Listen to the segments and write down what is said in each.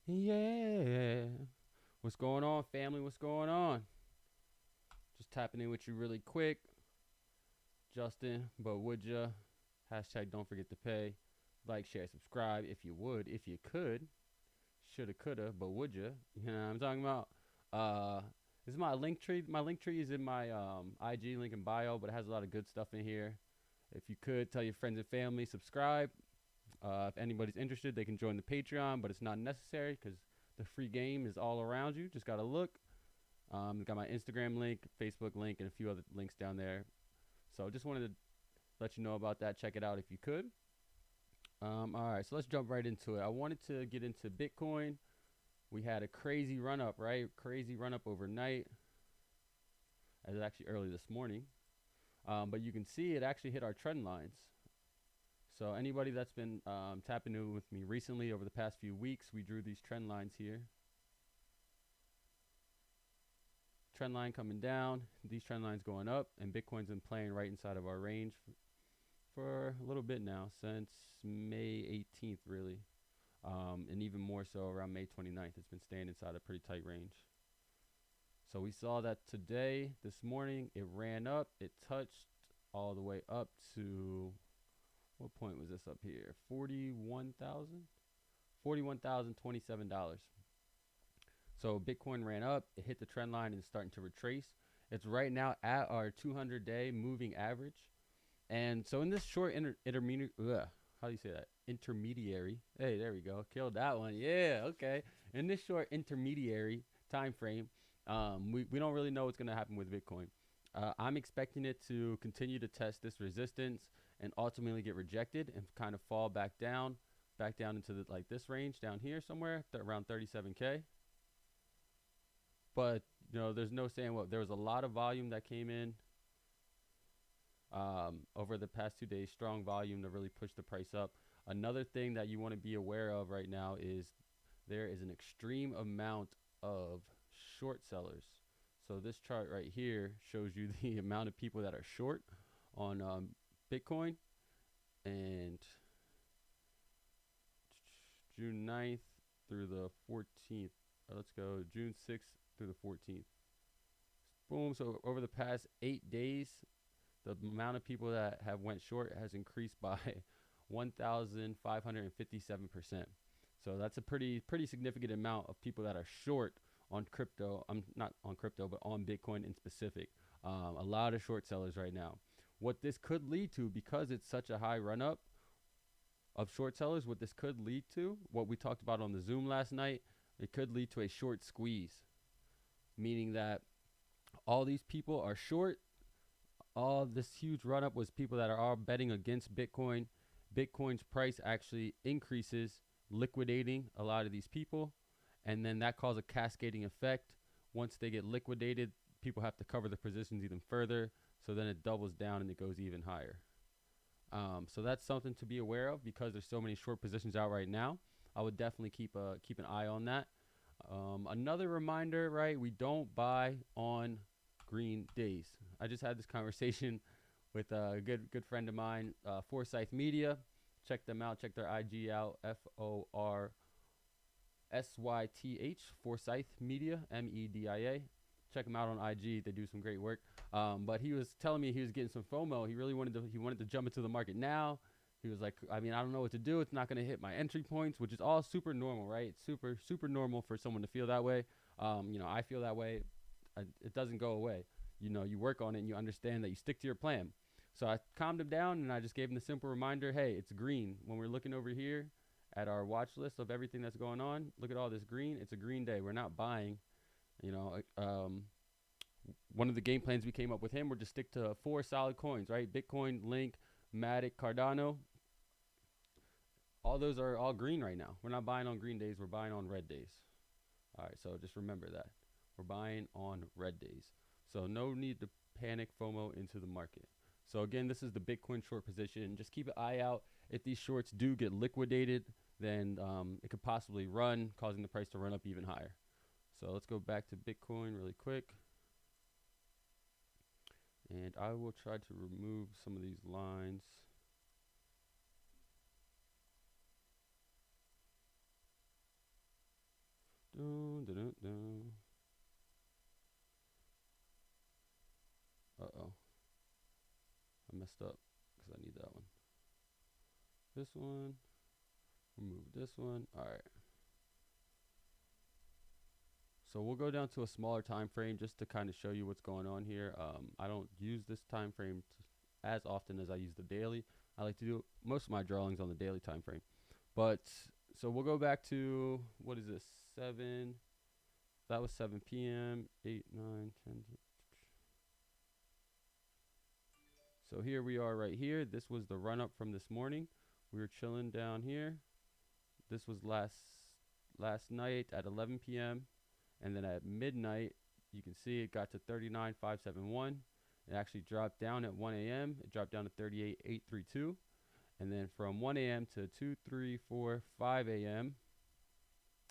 Yeah. What's going on, family? What's going on? Just tapping in with you really quick. Justin, but would ya? Hashtag don't forget to pay. Like, share, subscribe if you would, if you could. Shoulda, coulda, but would ya? You know what I'm talking about? Uh, this is my link tree. My link tree is in my IG link in bio, but it has a lot of good stuff in here. If you could, tell your friends and family, subscribe. If anybody's interested, they can join the Patreon, but it's not necessary because the free game is all around you. Just gotta look. Got my Instagram link, Facebook link, and a few other links down there. So just wanted to let you know about that. Check it out if you could. All right, so let's jump right into it. I wanted to get into Bitcoin. We had a crazy run up, right? Crazy run up overnight. It was actually early this morning. But you can see it actually hit our trend lines. So anybody that's been tapping in with me recently over the past few weeks, we drew these trend lines here. Trend line coming down, these trend lines going up, and Bitcoin's been playing right inside of our range for a little bit now, since May 18th, really. And even more so around May 29th. It's been staying inside a pretty tight range. So we saw that today, this morning, it ran up. It touched all the way up to, what point was this up here? $41,027. So Bitcoin ran up, it hit the trend line and starting to retrace. It's right now at our 200-day moving average. And so in this short intermediate, how do you say that? Intermediary. Hey, there we go. Killed that one. Yeah, okay. In this short intermediary time frame, we don't really know what's going to happen with Bitcoin. I'm expecting it to continue to test this resistance and ultimately get rejected and kind of fall back down into like this range down here somewhere, around 37K. But there's no saying what. There was a lot of volume that came in over the past 2 days, strong volume to really push the price up. Another thing that you want to be aware of right now is there is an extreme amount of short sellers. So this chart right here shows you the amount of people that are short on Bitcoin, and June 9th through the 14th. Let's go June 6th through the 14th. Boom. So over the past 8 days, the amount of people that have went short has increased by 1,557%. So that's a pretty significant amount of people that are short on crypto. I'm not on crypto, but on Bitcoin in specific. A lot of short sellers right now. What this could lead to, because it's such a high run up of short sellers, what this could lead to, what we talked about on the Zoom last night, it could lead to a short squeeze, meaning that all these people are short. All this huge run up was people that are all betting against Bitcoin. Bitcoin's price actually increases, liquidating a lot of these people. And then that causes a cascading effect. Once they get liquidated, people have to cover the positions even further. So then it doubles down and it goes even higher. So that's something to be aware of because there's so many short positions out right now. I would definitely keep an eye on that. Another reminder, right? We don't buy on green days. I just had this conversation with a good friend of mine, Forsyth Media. Check them out. Check their IG out. FORSYTH, Forsyth Media, MEDIA. Check them out on IG. They do some great work. But he was telling me he was getting some FOMO. He really wanted to jump into the market now. He was like, I don't know what to do. It's not going to hit my entry points, which is all super normal, right? It's super normal for someone to feel that way. I feel that way. It doesn't go away. You work on it and you understand that you stick to your plan. So I calmed him down and I just gave him the simple reminder, hey, it's green. When we're looking over here at our watch list of everything that's going on, look at all this green. It's a green day. We're not buying. One of the game plans we came up with him were to stick to 4 solid coins, right? Bitcoin, Link, Matic, Cardano. All those are all green right now. We're not buying on green days. We're buying on red days. All right, so just remember that. We're buying on red days. So no need to panic FOMO into the market. So again, this is the Bitcoin short position. Just keep an eye out. If these shorts do get liquidated, then it could possibly run, causing the price to run up even higher. So let's go back to Bitcoin really quick. And I will try to remove some of these lines. Uh-oh. I messed up because I need that one. This one. Remove this one. All right. So we'll go down to a smaller time frame just to kind of show you what's going on here. I don't use this time frame as often as I use the daily. I like to do most of my drawings on the daily time frame. But so we'll go back to, what is this? 7. That was 7 p.m. 8, 9, 10. So here we are right here. This was the run up from this morning. We were chilling down here. This was last night at 11 p.m. And then at midnight, you can see it got to 39,571. It actually dropped down at 1 a.m. It dropped down to 38,832. And then from 1 a.m. to 2, 3, 4, 5 a.m.,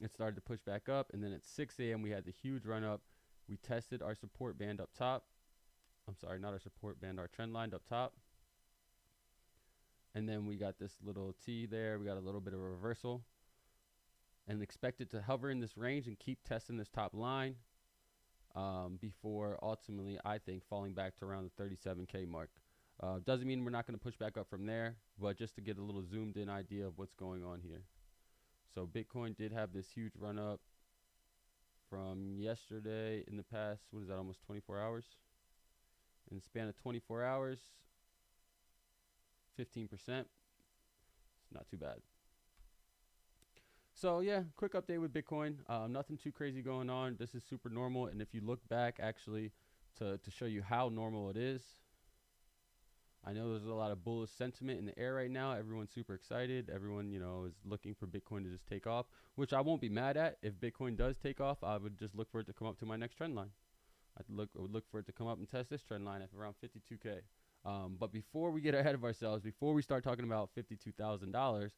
it started to push back up. And then at 6 a.m., we had the huge run up. We tested our support band up top. I'm sorry, not our support band, our trend line up top. And then we got this little T there. We got a little bit of a reversal. And expect it to hover in this range and keep testing this top line before ultimately, I think, falling back to around the 37K mark. Doesn't mean we're not going to push back up from there, but just to get a little zoomed in idea of what's going on here. So Bitcoin did have this huge run up from yesterday in the past, what is that, almost 24 hours? In the span of 24 hours, 15%. It's not too bad. So yeah, quick update with Bitcoin. Nothing too crazy going on. This is super normal. And if you look back actually to show you how normal it is, I know there's a lot of bullish sentiment in the air right now. Everyone's super excited. Everyone, is looking for Bitcoin to just take off, which I won't be mad at. If Bitcoin does take off, I would just look for it to come up to my next trend line. I would look for it to come up and test this trend line at around 52K. But before we get ahead of ourselves, before we start talking about $52,000,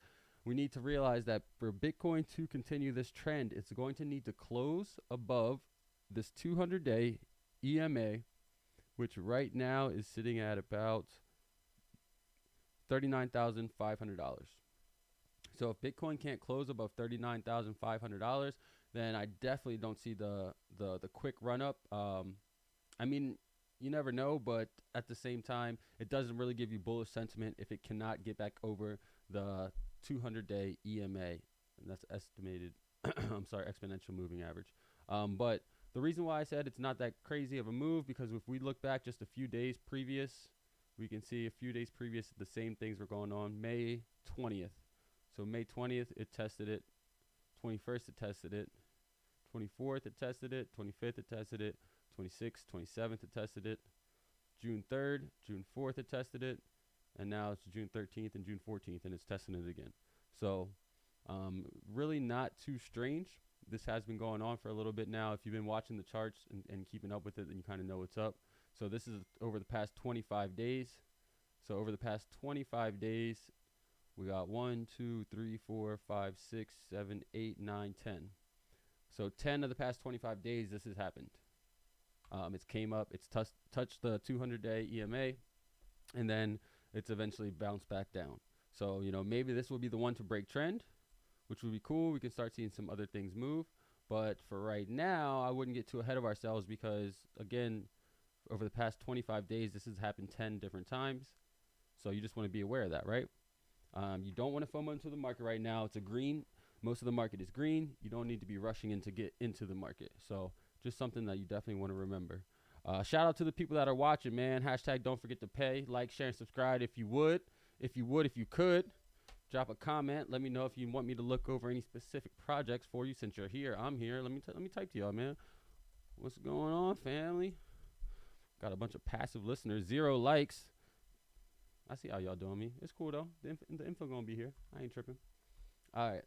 we need to realize that for Bitcoin to continue this trend, it's going to need to close above this 200-day EMA, which right now is sitting at about $39,500. So if Bitcoin can't close above $39,500, then I definitely don't see the quick run up. I mean, you never know, but at the same time, it doesn't really give you bullish sentiment if it cannot get back over the 200-day EMA, and that's estimated, exponential moving average. But the reason why I said it's not that crazy of a move, because if we look back just a few days previous, we can see a few days previous, the same things were going on. May 20th. So May 20th, it tested it. 21st, it tested it. 24th, it tested it. 25th, it tested it. 26th, 27th, it tested it. June 3rd, June 4th, it tested it. And now it's June 13th and June 14th, and it's testing it again. So really not too strange. This has been going on for a little bit now. If you've been watching the charts and keeping up with it, then you kind of know what's up. So this is over the past 25 days. So over the past 25 days, we got 1, 2, 3, 4, 5, 6, 7, 8, 9, 10. So 10 of the past 25 days, this has happened. It's came up, it's touched the 200-day EMA, and then it's eventually bounced back down. So, maybe this will be the one to break trend, which would be cool. We can start seeing some other things move. But for right now, I wouldn't get too ahead of ourselves because, again, over the past 25 days, this has happened 10 different times. So you just want to be aware of that, right? You don't want to FOMO into the market right now. It's a green. Most of the market is green. You don't need to be rushing in to get into the market. So just something that you definitely want to remember. Shout out to the people that are watching, man. Hashtag don't forget to pay. Like, share, and subscribe if you would. If you could. Drop a comment. Let me know if you want me to look over any specific projects for you. Since you're here, I'm here. Let me type to y'all, man. What's going on, family? Got a bunch of passive listeners. 0 likes. I see how y'all doing me. It's cool, though. The info going to be here. I ain't tripping. All right.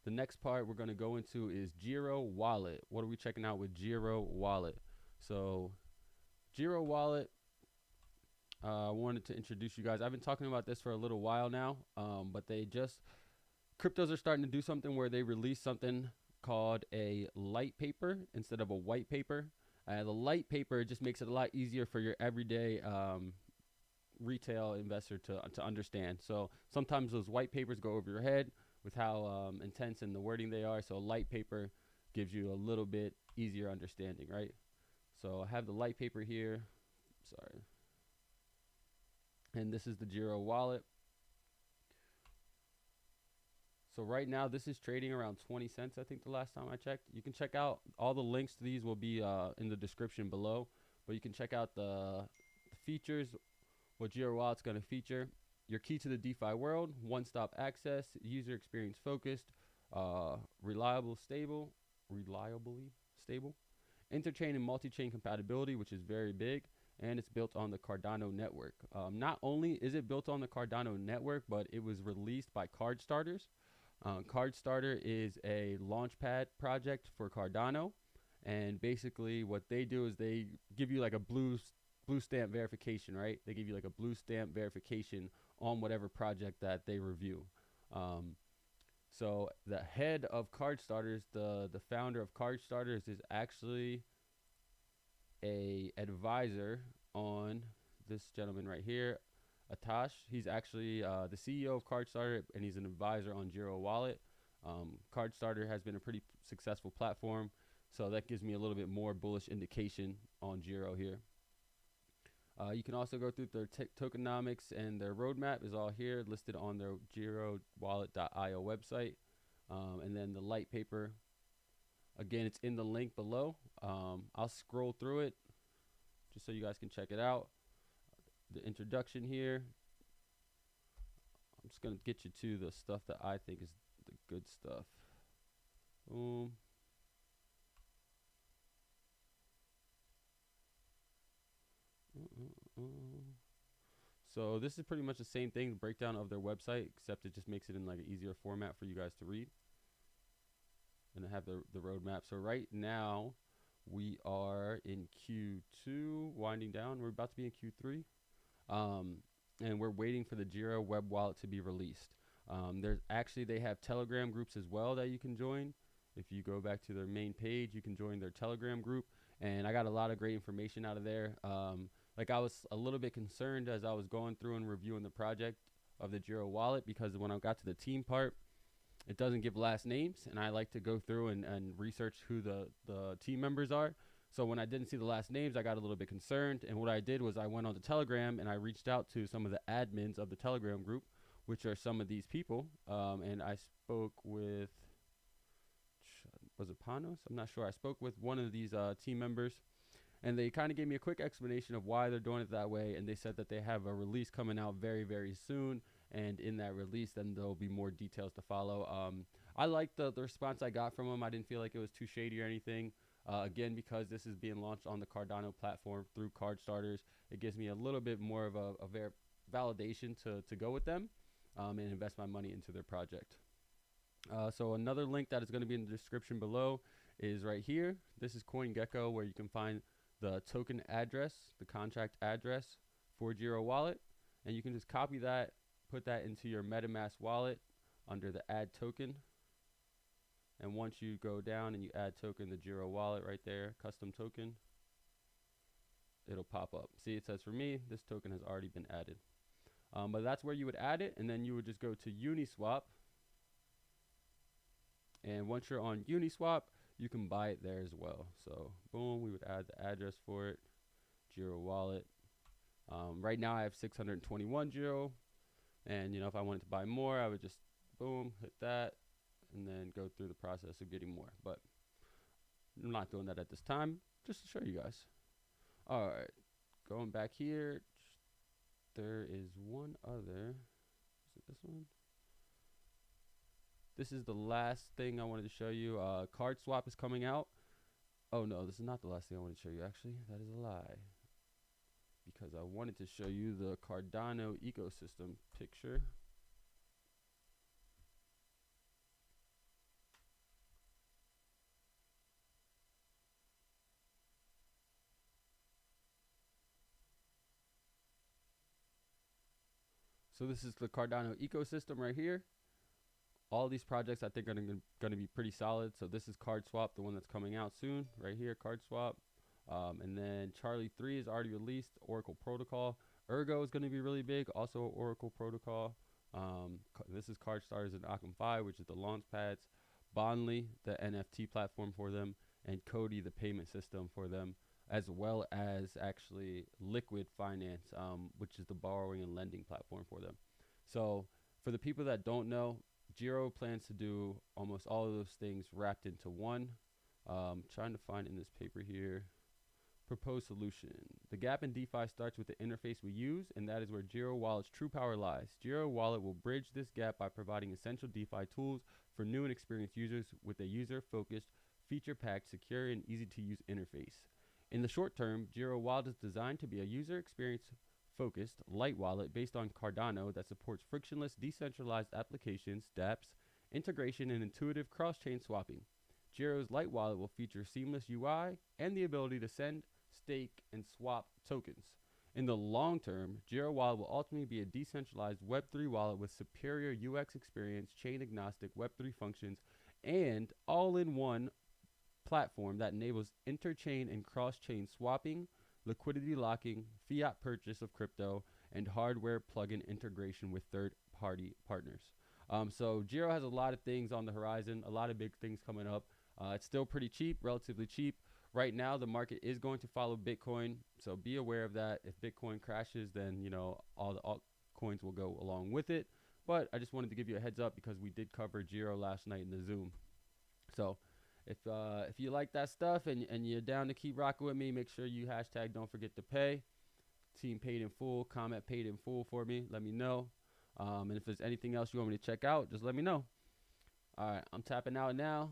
The next part we're going to go into is Jiro Wallet. What are we checking out with Jiro Wallet? So, Jiro Wallet, I wanted to introduce you guys. I've been talking about this for a little while now, but cryptos are starting to do something where they release something called a light paper instead of a white paper. The light paper just makes it a lot easier for your everyday retail investor to understand. So sometimes those white papers go over your head with how intense and the wording they are. So light paper gives you a little bit easier understanding, right? So I have the light paper here. Sorry. And this is the Jiro Wallet. So right now, this is trading around 20 cents, I think the last time I checked. You can check out all the links to these will be in the description below. But you can check out the features, what Jiro Wallet's going to feature. Your key to the DeFi world, one-stop access, user experience focused, reliably stable, interchain and multi-chain compatibility, which is very big, and it's built on the Cardano network. Not only is it built on the Cardano network, but it was released by CardStarters. CardStarter is a launchpad project for Cardano, and basically what they do is they give you like a blue stamp verification, right? They give you like a blue stamp verification on whatever project that they review. So the head of CardStarters, the founder of CardStarters, is actually a advisor on this gentleman right here, Atash. He's actually the CEO of CardStarter, and he's an advisor on Jiro Wallet. CardStarter has been a pretty successful platform, so that gives me a little bit more bullish indication on Jiro here. You can also go through their tokenomics, and their roadmap is all here listed on their GeroWallet.io website. And then the light paper, again, it's in the link below. I'll scroll through it just so you guys can check it out. The introduction here. I'm just going to get you to the stuff that I think is the good stuff. Boom. So this is pretty much the same thing, the breakdown of their website, except it just makes it in like an easier format for you guys to read. And I have the roadmap. So right now we are in Q2, winding down. We're about to be in Q3. And we're waiting for the Jiro web wallet to be released. They have Telegram groups as well that you can join. If you go back to their main page, you can join their Telegram group. And I got a lot of great information out of there. Like I was a little bit concerned as I was going through and reviewing the project of the Jiro wallet, because when I got to the team part, it doesn't give last names, and I like to go through and research who the team members are. So when I didn't see the last names, I got a little bit concerned, and what I did was I went on to Telegram and I reached out to some of the admins of the Telegram group, which are some of these people, and I spoke with, was it Panos? I'm not sure. I spoke with one of these team members, and they kind of gave me a quick explanation of why they're doing it that way. And they said that they have a release coming out very, very soon. And in that release, then there'll be more details to follow. I liked the response I got from them. I didn't feel like it was too shady or anything. Again, because this is being launched on the Cardano platform through CardStarters, it gives me a little bit more of a validation to go with them and invest my money into their project. So another link that is going to be in the description below is right here. This is CoinGecko, where you can find the token address, the contract address for Jiro Wallet, and you can just copy that, put that into your MetaMask wallet under the add token. And once you go down and you add token, the Jiro Wallet right there, custom token, it'll pop up. See, it says for me, this token has already been added. But that's where you would add it, and then you would just go to Uniswap. And once you're on Uniswap, you can buy it there as well. So boom, we would add the address for it, Jiro Wallet. Right now I have 621 Jiro, and if I wanted to buy more, I would just boom, hit that, and then go through the process of getting more. But I'm not doing that at this time, just to show you guys. All right, going back here, there is one other. Is it this one? This is the last thing I wanted to show you. CardSwap is coming out. Oh no, this is not the last thing I wanted to show you. Actually, that is a lie, because I wanted to show you the Cardano ecosystem picture. So this is the Cardano ecosystem right here. All these projects I think are going to be pretty solid. So this is CardSwap, the one that's coming out soon, right here, CardSwap. And then Charlie 3 is already released, Oracle Protocol. Ergo is going to be really big, also Oracle Protocol. This is CardStarters and Occam 5, which is the launch pads. Bondly, the NFT platform for them, and Cody, the payment system for them, as well as actually Liquid Finance, which is the borrowing and lending platform for them. So for the people that don't know, Jiro plans to do almost all of those things wrapped into one. Trying to find in this paper here. Proposed solution. The gap in DeFi starts with the interface we use, and that is where Jiro Wallet's true power lies. Jiro Wallet will bridge this gap by providing essential DeFi tools for new and experienced users with a user-focused, feature-packed, secure, and easy-to-use interface. In the short term, Jiro Wallet is designed to be a user experience-focused, light wallet based on Cardano that supports frictionless, decentralized applications, dApps, integration, and intuitive cross-chain swapping. Jiro's light wallet will feature seamless UI and the ability to send, stake, and swap tokens. In the long term, Jiro Wallet will ultimately be a decentralized Web3 wallet with superior UX experience, chain-agnostic Web3 functions, and all-in-one platform that enables interchain and cross-chain swapping, liquidity locking, fiat purchase of crypto, and hardware plugin integration with third-party partners. So Jiro has a lot of things on the horizon, a lot of big things coming up. It's still pretty cheap, relatively cheap. Right now, the market is going to follow Bitcoin, so be aware of that. If Bitcoin crashes, then, you know, all the altcoins will go along with it. But I just wanted to give you a heads up because we did cover Jiro last night in the Zoom. So if you like that stuff and you're down to keep rocking with me, make sure you hashtag DontForgetToPay. Team paid in full, comment paid in full for me. Let me know. And if there's anything else you want me to check out, just let me know. All right, I'm tapping out now.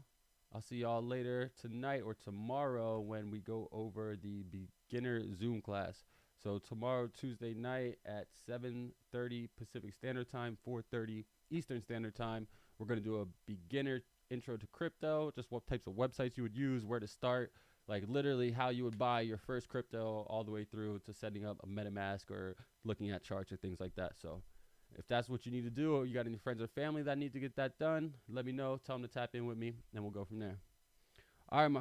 I'll see y'all later tonight or tomorrow when we go over the beginner Zoom class. So tomorrow, Tuesday night at 7:30 Pacific Standard Time, 4:30 Eastern Standard Time, we're going to do a beginner intro to crypto, just what types of websites you would use, where to start, like literally how you would buy your first crypto all the way through to setting up a MetaMask or looking at charts or things like that. So if that's what you need to do, or you got any friends or family that need to get that done, let me know. Tell them to tap in with me, and we'll go from there. All right,